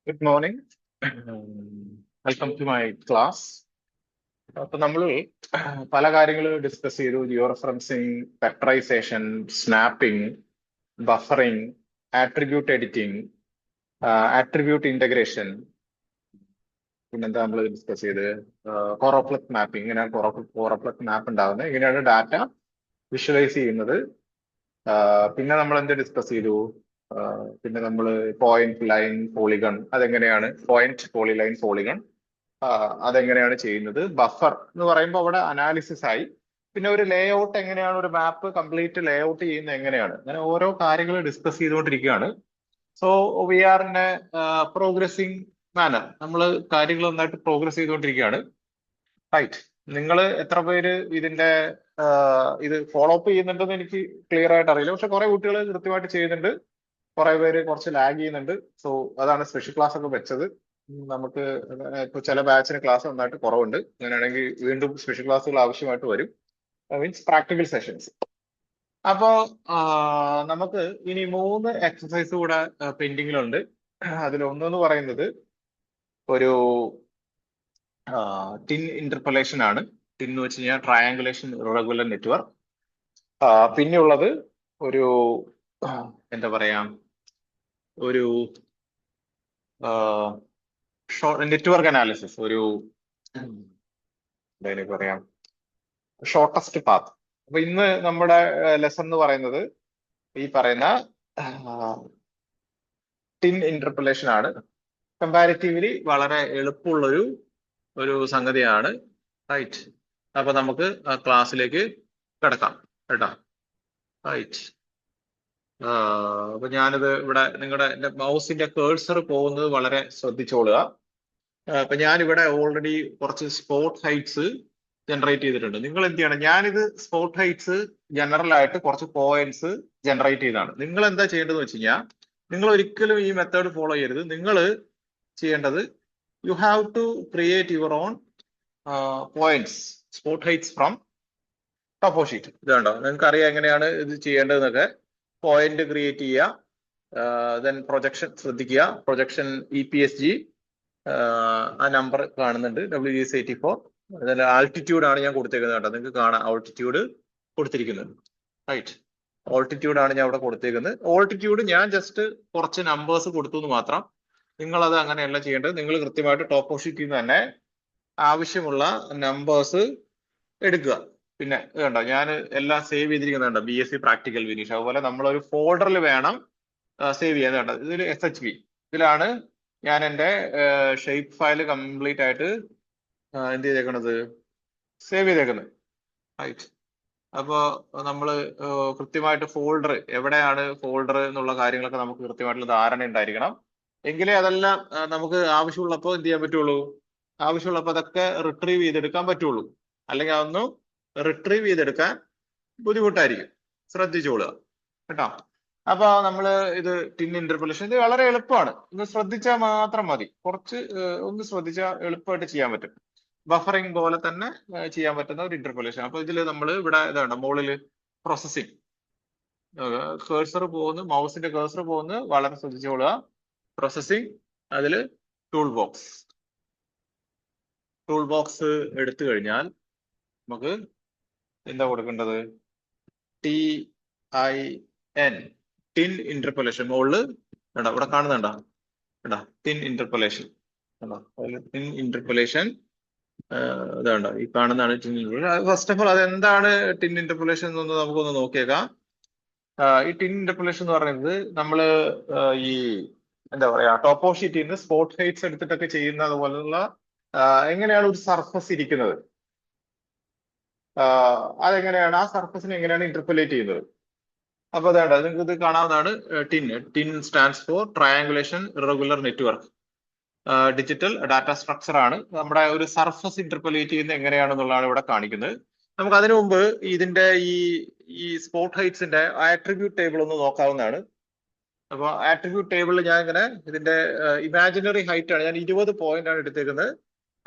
Good morning. Welcome to my class. അപ്പൊ നമ്മൾ പല കാര്യങ്ങൾ ഡിസ്കസ് ചെയ്തു. Geo referencing, factorisation, snapping, buffering, attribute editing, attribute integration. പിന്നെന്താ നമ്മൾ ഡിസ്കസ് ചെയ്ത് കോറോപ്ലത്ത് മാപ്പിംഗ്, ഇങ്ങനെയാണ് കോറോപ്ലത്ത് മാപ്പ് ഉണ്ടാകുന്നത്, ഇങ്ങനെയാണ് ഡാറ്റ വിഷ്വലൈസ് ചെയ്യുന്നത്. പിന്നെ നമ്മൾ എന്ത് ഡിസ്കസ് ചെയ്തു? പിന്നെ നമ്മൾ പോയിന്റ്, ലൈൻ, പോളിഗൺ, അതെങ്ങനെയാണ് പോയിന്റ്, പോളിലൈൻ, പോളിഗൺ അതെങ്ങനെയാണ് ചെയ്യുന്നത്. ബഫർ എന്ന് പറയുമ്പോൾ അവിടെ അനാലിസിസ് ആയി. പിന്നെ ഒരു ലേ ഔട്ട് എങ്ങനെയാണ്, ഒരു മാപ്പ് കംപ്ലീറ്റ് ലേ ഔട്ട് ചെയ്യുന്നത് എങ്ങനെയാണ്, അങ്ങനെ ഓരോ കാര്യങ്ങൾ ഡിസ്കസ് ചെയ്തുകൊണ്ടിരിക്കുകയാണ്. So we are in a progressing manner. നമ്മൾ കാര്യങ്ങൾ നന്നായിട്ട് പ്രോഗ്രസ് ചെയ്തുകൊണ്ടിരിക്കുകയാണ്. റൈറ്റ്. നിങ്ങൾ എത്ര പേര് ഇതിന്റെ ഇത് ഫോളോ അപ്പ് ചെയ്യുന്നുണ്ടെന്ന് എനിക്ക് ക്ലിയർ ആയിട്ട് അറിയില്ല. പക്ഷെ കുറെ കുട്ടികൾ കൃത്യമായിട്ട് ചെയ്യുന്നുണ്ട്, കുറെ പേര് കുറച്ച് ലാഗ് ചെയ്യുന്നുണ്ട്. സോ അതാണ് സ്പെഷ്യൽ ക്ലാസ് ഒക്കെ വെച്ചത്. നമുക്ക് ഇപ്പൊ ചില ബാച്ചിന് ക്ലാസ് നന്നായിട്ട് കുറവുണ്ട്. അങ്ങനെയാണെങ്കിൽ വീണ്ടും സ്പെഷ്യൽ ക്ലാസ്സുകൾ ആവശ്യമായിട്ട് വരും, മീൻസ് പ്രാക്ടിക്കൽ സെഷൻസ്. അപ്പോ നമുക്ക് ഇനി 3 എക്സസൈസ് കൂടെ പെൻഡിങ്ങിലുണ്ട്. അതിലൊന്നെന്ന് പറയുന്നത് ഒരു ടിൻ ഇന്റർപൊലേഷൻ ആണ്. ടിൻ എന്ന് വെച്ച് കഴിഞ്ഞാൽ ട്രയാങ്കുലേഷൻ ഇറഗുലർ നെറ്റ്വർക്ക്. പിന്നെയുള്ളത് ഒരു എന്താ പറയാ, ഒരു നെറ്റ്വർക്ക് അനാലിസിസ്, ഒരു എന്തായാലും പറയാം, ഷോർട്ടസ്റ്റ് പാത്ത്. അപ്പൊ ഇന്ന് നമ്മുടെ ലെസൺ എന്ന് പറയുന്നത് ഈ പറയുന്ന ടിൻ ഇന്റർപൊലേഷൻ ആണ്. കമ്പാരിറ്റീവ്ലി വളരെ എളുപ്പമുള്ളൊരു സംഗതിയാണ്. റൈറ്റ്. അപ്പൊ നമുക്ക് ക്ലാസ്സിലേക്ക് കിടക്കാം കേട്ടോ. റൈറ്റ്. അപ്പൊ ഞാനിത് ഇവിടെ നിങ്ങളുടെ മൗസിന്റെ കേഴ്സർ പോകുന്നത് വളരെ ശ്രദ്ധിച്ചോളുക. അപ്പൊ ഞാനിവിടെ ഓൾറെഡി കുറച്ച് സ്പോട്ട് ഹൈറ്റ്സ് ജനറേറ്റ് ചെയ്തിട്ടുണ്ട്. നിങ്ങൾ എന്ത് ചെയ്യണം, ഞാനിത് സ്പോട്ട് ഹൈറ്റ്സ് ജനറൽ ആയിട്ട് കുറച്ച് പോയിന്റ്സ് ജനറേറ്റ് ചെയ്താണ്. നിങ്ങൾ എന്താ ചെയ്യേണ്ടതെന്ന് വെച്ച് കഴിഞ്ഞാൽ, നിങ്ങൾ ഒരിക്കലും ഈ മെത്തേഡ് ഫോളോ ചെയ്യരുത്. നിങ്ങൾ ചെയ്യേണ്ടത്, you have to create your own points, spot heights from topo sheet. ഇത് കണ്ടോ, നിങ്ങൾക്ക് അറിയാം എങ്ങനെയാണ് ഇത് ചെയ്യേണ്ടതെന്നൊക്കെ. പോയിന്റ് ക്രിയേറ്റ് ചെയ്യുക, ദെൻ പ്രൊജക്ഷൻ ശ്രദ്ധിക്കുക. പ്രൊജക്ഷൻ EPSG, ആ നമ്പർ കാണുന്നുണ്ട്, WGS84. അതിൽ ആൾട്ടിറ്റ്യൂഡ് ആണ് ഞാൻ കൊടുത്തേക്കുന്നത് കേട്ടോ. നിങ്ങൾക്ക് കാണാം ആൾട്ടിറ്റ്യൂഡ് കൊടുത്തിരിക്കുന്നത്. റൈറ്റ്. ഓൾട്ടിറ്റ്യൂഡ് ആണ് ഞാൻ ഇവിടെ കൊടുത്തേക്കുന്നത്. ഓൾട്ടിറ്റ്യൂഡ് ഞാൻ ജസ്റ്റ് കുറച്ച് നമ്പേഴ്സ് കൊടുത്തു എന്ന് മാത്രം. നിങ്ങളത് അങ്ങനെയല്ല ചെയ്യേണ്ടത്. നിങ്ങൾ കൃത്യമായിട്ട് ടോപ്പോ ഷീറ്റിൽ നിന്ന് തന്നെ ആവശ്യമുള്ള നമ്പേഴ്സ് എടുക്കുക. പിന്നെ കണ്ടോ, ഞാൻ എല്ലാം സേവ് ചെയ്തിരിക്കുന്നുണ്ട്. BSc practical Vineesh. അതുപോലെ നമ്മളൊരു ഫോൾഡറിൽ വേണം സേവ് ചെയ്യാൻ. കണ്ടോ, ഇതിൽ SHV, ഇതിലാണ് ഞാൻ എൻ്റെ ഷേപ്പ് ഫയൽ കംപ്ലീറ്റ് ആയിട്ട് എന്ത് ചെയ്തേക്കണത്, സേവ് ചെയ്തേക്കുന്നത്. റൈറ്റ്. അപ്പോ നമ്മൾ കൃത്യമായിട്ട് ഫോൾഡർ എവിടെയാണ് ഫോൾഡർ എന്നുള്ള കാര്യങ്ങളൊക്കെ നമുക്ക് കൃത്യമായിട്ടുള്ള ധാരണ ഉണ്ടായിരിക്കണം. എങ്കിലേ അതെല്ലാം നമുക്ക് ആവശ്യമുള്ളപ്പോൾ എന്ത് ചെയ്യാൻ പറ്റുള്ളൂ, ആവശ്യമുള്ളപ്പോൾ അതൊക്കെ റിട്രീവ് ചെയ്തെടുക്കാൻ പറ്റുള്ളൂ. അല്ലെങ്കിൽ അതൊന്നും റിട്രീവ് ചെയ്തെടുക്കാൻ ബുദ്ധിമുട്ടായിരിക്കും. ശ്രദ്ധിച്ചോളുക കേട്ടോ. അപ്പൊ നമ്മൾ ഇത് ടിൻ ഇന്റർപൊലേഷൻ, ഇത് വളരെ എളുപ്പമാണ്. ഒന്ന് ശ്രദ്ധിച്ചാൽ മാത്രം മതി. കുറച്ച് ഒന്ന് ശ്രദ്ധിച്ചാൽ എളുപ്പമായിട്ട് ചെയ്യാൻ പറ്റും. ബഫറിംഗ് പോലെ തന്നെ ചെയ്യാൻ പറ്റുന്ന ഒരു ഇന്റർപൊലേഷൻ. അപ്പൊ ഇതിൽ നമ്മൾ ഇവിടെ ഇതാണ് മുകളിൽ പ്രോസസ്സിംഗ്, കേഴ്സർ പോകുന്നു, മൗസിന്റെ കേഴ്സർ പോകുന്നു, വളരെ ശ്രദ്ധിച്ചോളുക. പ്രോസസ്സിംഗ്, അതിൽ ടൂൾ ബോക്സ് എടുത്തു കഴിഞ്ഞാൽ നമുക്ക് എന്താ കൊടുക്കേണ്ടത്, TIN, ടിൻ ഇന്റർപൊലേഷൻ. മുകളിൽ വേണ്ട, ഇവിടെ കാണുന്നുണ്ടോ, വേണ്ട, ടിൻ ഇന്റർപൊലേഷൻ. ടിൻ ഇന്റർപൊലേഷൻ ഇതാണ്ടോ, ഈ കാണുന്നതാണ് ടിൻ ഇന്റർപൊലേഷൻ. ഫസ്റ്റ് ഓഫ് ഓൾ അതെന്താണ് ടിൻ ഇന്റർപൊലേഷൻ എന്നൊന്ന് നമുക്കൊന്ന് നോക്കിയേക്കാം. ഈ ടിൻ ഇന്റർപൊലേഷൻ എന്ന് പറയുന്നത് നമ്മൾ ഈ എന്താ പറയാ, ടോപ്പോ ഷീറ്റിൽ നിന്ന് സ്പോട്ട് ഹൈറ്റ്സ് എടുത്തിട്ടൊക്കെ ചെയ്യുന്ന അതുപോലുള്ള എങ്ങനെയാണ് ഒരു സർഫസ് ഇരിക്കുന്നത്, അതെങ്ങനെയാണ് ആ സർഫസിനെ എങ്ങനെയാണ് ഇന്റർപൊലേറ്റ് ചെയ്യുന്നത്. അപ്പൊ അതാണ്ട് നിങ്ങൾക്ക് ഇത് കാണാവുന്നതാണ് tin stands for triangulation irregular network. Digital data structure ആണ്. നമ്മുടെ ഒരു സർഫസ് ഇന്റർപൊലേറ്റ് ചെയ്യുന്നത് എങ്ങനെയാണെന്നുള്ളതാണ് ഇവിടെ കാണിക്കുന്നത്. നമുക്ക് അതിനു മുമ്പ് ഇതിന്റെ ഈ സ്പോട്ട് ഹൈറ്റ്സിന്റെ ആട്രിബ്യൂട്ട് ടേബിൾ ഒന്ന് നോക്കാവുന്നതാണ്. അപ്പൊ ആട്രിബ്യൂട്ട് ടേബിളിൽ ഞാൻ ഇങ്ങനെ ഇതിന്റെ ഇമാജിനറി ഹൈറ്റ് ആണ്, ഞാൻ 20 പോയിന്റ് ആണ് എടുത്തേക്കുന്നത്.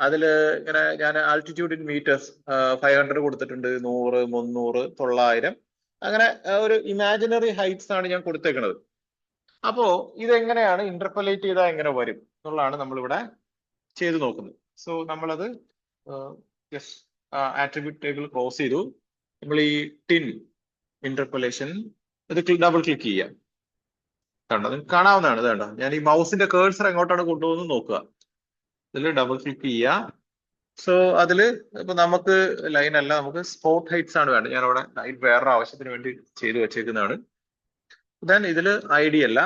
അതിൽ ഇങ്ങനെ ഞാൻ ആൾട്ടിറ്റ്യൂഡ് ഇൻ മീറ്റേഴ്സ് 500 കൊടുത്തിട്ടുണ്ട്, 100, 300, 900, അങ്ങനെ ഒരു ഇമാജിനറി ഹൈറ്റ്സ് ആണ് ഞാൻ കൊടുത്തേക്കുന്നത്. അപ്പോ ഇതെങ്ങനെയാണ് ഇന്റർപൊലേറ്റ് ചെയ്താൽ എങ്ങനെ വരും എന്നുള്ളതാണ് നമ്മളിവിടെ ചെയ്തു നോക്കുന്നത്. സോ നമ്മളത് ജസ്റ്റ് ആട്രിബ്യൂട്ട് ടേബിൾ ക്ലോസ് ചെയ്തു. നമ്മൾ ഈ ടിൻ ഇന്റർപോലേഷൻ ഇത് ഡബിൾ ക്ലിക്ക് ചെയ്യാം. കണ്ടോ, നിങ്ങൾക്ക് കാണാവുന്നതാണ്. ഇത് കണ്ടോ, ഞാൻ ഈ മൗസിന്റെ കേഴ്സർ എങ്ങോട്ടാണ് കൊണ്ടുപോകുന്നത് നോക്കുക. ഇതിൽ ഡബിൾ ക്ലിക്ക് ചെയ്യുക. സോ അതില് ഇപ്പൊ നമുക്ക് ലൈൻ അല്ല, നമുക്ക് സ്പോട്ട് ഹൈറ്റ്സ് ആണ് വേണ്ടത്. ഞാൻ അവിടെ ലൈൻ വേറൊരു ആവശ്യത്തിന് വേണ്ടി ചെയ്തു വെച്ചേക്കുന്നതാണ്. ദെൻ ഇതില് ID അല്ല,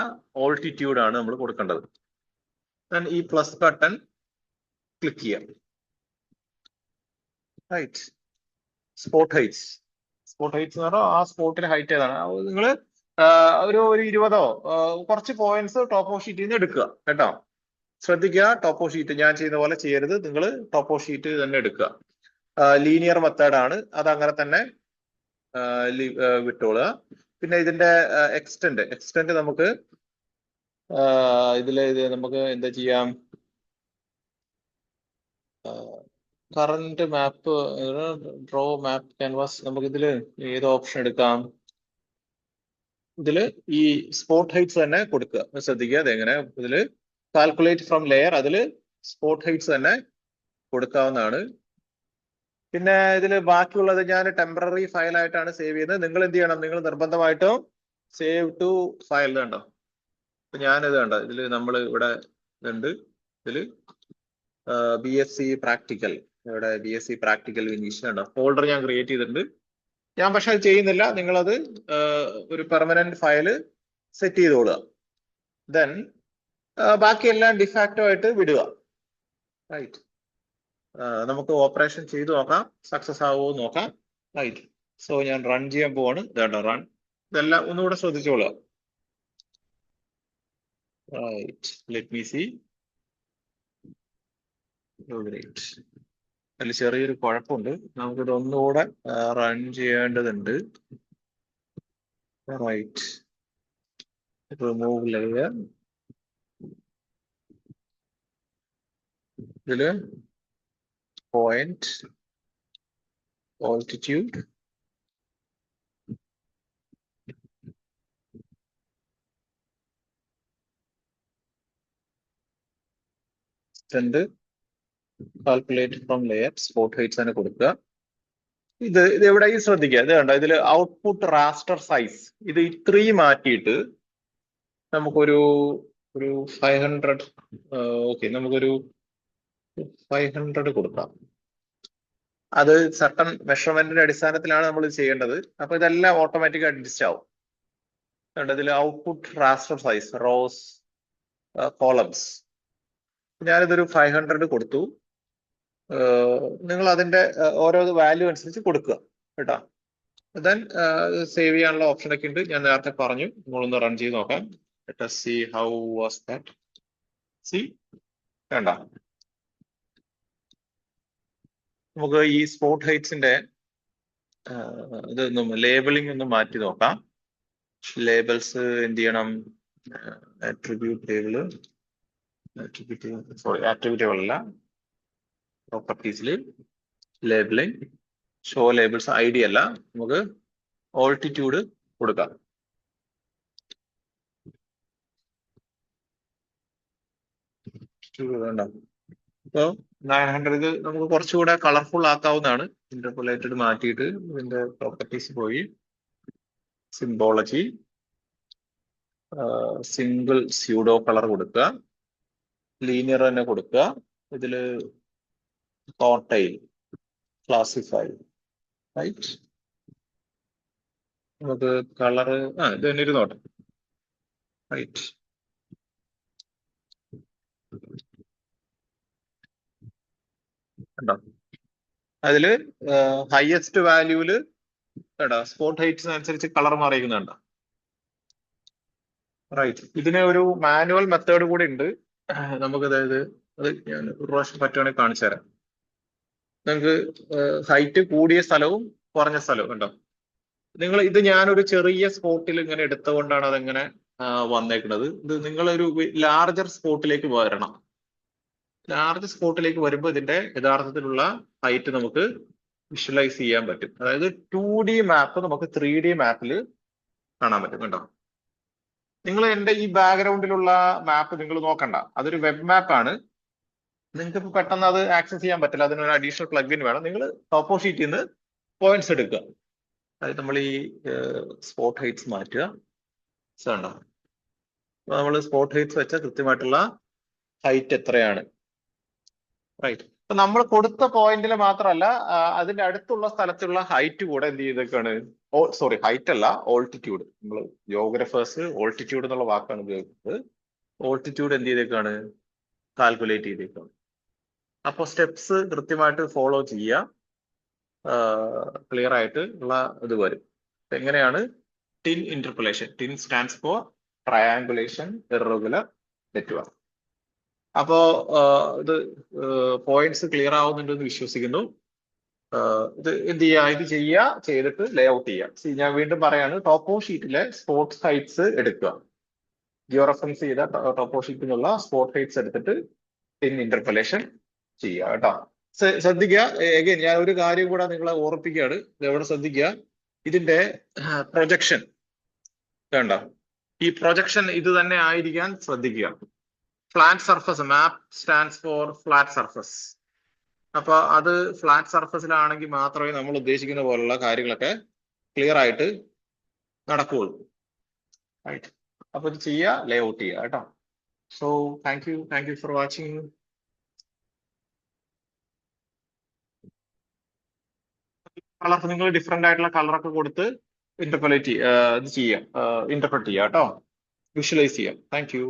ഓൾട്ടിറ്റ്യൂഡ് ആണ് നമ്മൾ കൊടുക്കേണ്ടത്. ദെൻ ഈ പ്ലസ് ബട്ടൺ ക്ലിക്ക് ചെയ്യാം. Right, spot heights. Spot heights എന്ന് പറഞ്ഞാൽ ആ സ്പോട്ടിലെ ഹൈറ്റ് ഏതാണ് നിങ്ങൾ ഒരു 20 കുറച്ച് പോയിന്റ്സ് ടോപ്പ് ഓഫ് ഷീറ്റിൽ നിന്ന് എടുക്കുക കേട്ടോ. ശ്രദ്ധിക്കുക, ടോപ്പ് ഓഫ് ഷീറ്റ് ഞാൻ ചെയ്യുന്ന പോലെ ചെയ്യരുത്. നിങ്ങൾ ടോപ്പ് ഓഫ് ഷീറ്റ് തന്നെ എടുക്കുക. ലീനിയർ മെത്തേഡ് ആണ്, അത് അങ്ങനെ തന്നെ വിട്ടോളുക. പിന്നെ ഇതിന്റെ എക്സ്റ്റെന്റ് നമുക്ക് ഇതില് നമുക്ക് എന്താ ചെയ്യാം, കറന്റ് മാപ്പ്, ഡ്രോ മാപ്പ് ക്യാൻവാസ്, നമുക്ക് ഇതില് ഏത് ഓപ്ഷൻ എടുക്കാം? ഇതില് ഈ സ്പോട്ട് ഹൈറ്റ്സ് തന്നെ കൊടുക്കുക. ശ്രദ്ധിക്കുക, അതെങ്ങനെ ഇതില് കാൽക്കുലേറ്റ് ഫ്രം ലെയർ, അതില് സ്പോട്ട് ഹൈറ്റ്സ് തന്നെ കൊടുക്കാവുന്നതാണ്. പിന്നെ ഇതിൽ ബാക്കിയുള്ളത് ഞാൻ ടെമ്പററി ഫയൽ ആയിട്ടാണ് സേവ് ചെയ്യുന്നത്. നിങ്ങൾ എന്ത് ചെയ്യണം, നിങ്ങൾ നിർബന്ധമായിട്ടും സേവ് ടു ഫയൽ കണ്ടോ. അപ്പൊ ഞാനിത് കണ്ടോ, ഇതിൽ നമ്മൾ ഇവിടെ ഉണ്ട്, ഇതില് BSc പ്രാക്ടിക്കൽ, ഇവിടെ BSc പ്രാക്ടിക്കൽ വിനീഷ് കണ്ടോ, ഫോൾഡർ ഞാൻ ക്രിയേറ്റ് ചെയ്തിട്ടുണ്ട്. ഞാൻ പക്ഷെ അത് ചെയ്യുന്നില്ല, നിങ്ങളത് ഒരു പെർമനന്റ് ഫയല് സെറ്റ് ചെയ്തോളുക. ദെൻ ബാക്കിയെല്ലാം ഡിഫാക്റ്റോ ആയിട്ട് വിടുക. റൈറ്റ്, നമുക്ക് ഓപ്പറേഷൻ ചെയ്തു നോക്കാം, സക്സസ് ആവുമോ നോക്കാം. റൈറ്റ്, സോ ഞാൻ റൺ ചെയ്യാൻ പോവാണ്. ഇതാണ്ടോ റൺ, ഇതെല്ലാം ഒന്നുകൂടെ ശ്രദ്ധിച്ചോളുക. Right, let me see. Great, അതിൽ ചെറിയൊരു കുഴപ്പമുണ്ട്, നമുക്കിത് ഒന്നുകൂടെ റൺ ചെയ്യേണ്ടതുണ്ട്. റൈറ്റ്, റിമൂവ് ലെയർ, ഇതില് point altitude, calculate from layer, spot heights തന്നെ കൊടുക്കുക. ഇത് എവിടെ ശ്രദ്ധിക്കുക, ഇത് കണ്ടോ, ഇതിൽ ഔട്ട്പുട്ട് റാസ്റ്റർ സൈസ് ഇത് 3 മാറ്റിയിട്ട് നമുക്കൊരു 500, ഓക്കെ, നമുക്കൊരു 500 കൊടുക്കാം. അത് സർട്ടൺ മെഷർമെന്റിന്റെ അടിസ്ഥാനത്തിലാണ് നമ്മൾ ചെയ്യേണ്ടത്. അപ്പൊ ഇതെല്ലാം ഓട്ടോമാറ്റിക് അഡ്ജസ്റ്റ് ആവും. ഇതിൽ output raster size, rose, columns, ഞാനിതൊരു 500 കൊടുത്തു. നിങ്ങൾ അതിന്റെ ഓരോ വാല്യൂ അനുസരിച്ച് കൊടുക്കുക കേട്ടോ. ദെൻ സേവ് ചെയ്യാനുള്ള ഓപ്ഷൻ ഒക്കെ ഉണ്ട്, ഞാൻ നേരത്തെ പറഞ്ഞു. നിങ്ങളൊന്ന് റൺ ചെയ്ത് നോക്കാം. Let us see how was that. See, വേണ്ട, നമുക്ക് ഈ സ്പോട്ട് ഹൈറ്റ്സിന്റെ ഇതൊന്നും ലേബലിംഗ് ഒന്ന് മാറ്റി നോക്കാം. ലേബൽസ് എന്ത് ചെയ്യണം, ആട്രിബ്യൂട്ട് ടേബിള്, ആട്രിബ്യൂട്ട് ടേബിൾ അല്ല, പ്രോപ്പർട്ടീസിൽ ലേബലിംഗ്, ഷോ ലേബിൾസ്, ID അല്ല, നമുക്ക് ഓൾട്ടിറ്റ്യൂഡ് കൊടുക്കാം. ഇപ്പൊ 900 ഇത് നമുക്ക് കുറച്ചുകൂടെ കളർഫുൾ ആക്കാവുന്നതാണ്. ഇന്റർപോലേറ്റഡ് മാറ്റിയിട്ട് ഇതിന്റെ പ്രോപ്പർട്ടീസ് പോയി സിംബോളജി, സിംഗിൾ സ്യൂഡോ കളർ കൊടുക്കുക, ലീനിയർ തന്നെ കൊടുക്കുക. ഇതില് ടോട്ടൈൽ, ക്ലാസിഫൈ, റൈറ്റ്, നമുക്ക് കളറ് ഇത് തന്നെ ഇരുന്നോട്ടെ. റൈറ്റ്, കണ്ടോ, അതില് ഹയസ്റ്റ് വാല്യൂല് കേട്ടോ സ്പോട്ട് ഹൈറ്റ്സ് അനുസരിച്ച് കളർ മാറിയിരിക്കുന്നുണ്ടോ. റൈറ്റ്, ഇതിന് ഒരു മാനുവൽ മെത്തേഡ് കൂടി ഉണ്ട്. നമുക്ക് അതായത് അത് ഞാൻ ഒരു പ്രാവശ്യം പറ്റുവാണെങ്കിൽ കാണിച്ചു തരാം. നിങ്ങൾക്ക് ഹൈറ്റ് കൂടിയ സ്ഥലവും കുറഞ്ഞ സ്ഥലവും കണ്ടോ. നിങ്ങൾ ഇത് ഞാനൊരു ചെറിയ സ്പോട്ടിൽ ഇങ്ങനെ എടുത്തുകൊണ്ടാണ് അതെങ്ങനെ വന്നേക്കുന്നത്. ഇത് നിങ്ങളൊരു ലാർജർ സ്പോട്ടിലേക്ക് വരണം. ലാർജ് സ്പോട്ടിലേക്ക് വരുമ്പോൾ ഇതിന്റെ യഥാർത്ഥത്തിലുള്ള ഹൈറ്റ് നമുക്ക് വിഷ്വലൈസ് ചെയ്യാൻ പറ്റും. അതായത് 2D മാപ്പ് നമുക്ക് 3D മാപ്പിൽ കാണാൻ പറ്റും. കണ്ടോ, നിങ്ങൾ എന്റെ ഈ ബാക്ക്ഗ്രൗണ്ടിലുള്ള മാപ്പ് നിങ്ങൾ നോക്കണ്ട, അതൊരു വെബ് മാപ്പ് ആണ്. നിങ്ങൾക്ക് ഇപ്പൊ പെട്ടെന്ന് അത് ആക്സസ് ചെയ്യാൻ പറ്റില്ല, അതിനൊരു അഡീഷണൽ പ്ലഗിൻ വേണം. നിങ്ങൾ ടോപ്പോ ഷീറ്റിൽ നിന്ന് പോയിന്റ്സ് എടുക്കുക. അതായത് നമ്മൾ ഈ സ്പോട്ട് ഹൈറ്റ്സ് മാറ്റുക. കണ്ടോ, നമ്മൾ സ്പോട്ട് ഹൈറ്റ്സ് വെച്ച കൃത്യമായിട്ടുള്ള ഹൈറ്റ് എത്രയാണ്, റൈറ്റ്. അപ്പൊ നമ്മൾ കൊടുത്ത പോയിന്റിൽ മാത്രമല്ല അതിന്റെ അടുത്തുള്ള സ്ഥലത്തുള്ള ഹൈറ്റ് കൂടെ എന്ത് ചെയ്തേക്കാണ്, സോറി ഹൈറ്റ് അല്ല, ഓൾട്ടിറ്റ്യൂഡ്. നമ്മൾ ജോഗ്രഫേഴ്സ് ഓൾട്ടിറ്റ്യൂഡ് എന്നുള്ള വാക്കാണ് ഉപയോഗിക്കുന്നത്. ഓൾട്ടിറ്റ്യൂഡ് എന്ത് ചെയ്തേക്കാണ്, കാൽക്കുലേറ്റ് ചെയ്തേക്കാണ്. അപ്പോൾ സ്റ്റെപ്സ് കൃത്യമായിട്ട് ഫോളോ ചെയ്യുക, ക്ലിയർ ആയിട്ട് ഉള്ള ഇത് വരും. എങ്ങനെയാണ് tin ഇന്റർപൊലേഷൻ, tin stands for triangulation irregular network. അപ്പോ ഇത് പോയിന്റ്സ് ക്ലിയർ ആവുന്നുണ്ടെന്ന് വിശ്വസിക്കുന്നു. ഇത് എന്ത് ചെയ്യുക, ഇത് ചെയ്യുക, ചെയ്തിട്ട് ലേ ഔട്ട് ചെയ്യുക. ഞാൻ വീണ്ടും പറയാണ്, ടോപ്പോ ഷീറ്റിലെ സ്പോർട്സ് ഹൈറ്റ്സ് എടുക്കുക. ജിയോ റെഫറൻസ് ചെയ്ത ടോപ്പോ ഷീറ്റിൽ നിന്നുള്ള സ്പോട്ട് ഹൈറ്റ്സ് എടുത്തിട്ട് ടിൻ ഇന്റർപൊലേഷൻ ചെയ്യുക കേട്ടോ. ശ്രദ്ധിക്കുക, എഗൈൻ ഞാൻ ഒരു കാര്യം കൂടെ നിങ്ങളെ ഓർപ്പിക്കുകയാണ്, ഇതെവിടെ ശ്രദ്ധിക്കുക, ഇതിന്റെ പ്രൊജക്ഷൻ വേണ്ട, ഈ പ്രൊജക്ഷൻ ഇത് തന്നെ ആയിരിക്കാൻ ശ്രദ്ധിക്കുക. Flat surface, map stands for flat surface. അപ്പൊ അത് ഫ്ലാറ്റ് സർഫസിലാണെങ്കിൽ മാത്രമേ നമ്മൾ ഉദ്ദേശിക്കുന്ന പോലുള്ള കാര്യങ്ങളൊക്കെ ക്ലിയർ ആയിട്ട് നടക്കുകയുള്ളൂ, റൈറ്റ്. അപ്പൊ ഇത് ചെയ്യുക, ലേ ഔട്ട് ചെയ്യുക കേട്ടോ. So thank you for watching. Colour നിങ്ങൾ ഡിഫറെന്റ് ആയിട്ടുള്ള കളറൊക്കെ കൊടുത്ത് ഇന്റർപ്രറ്റ് ചെയ്യുക കേട്ടോ, വിഷ്വലൈസ് ചെയ്യാം. Thank you.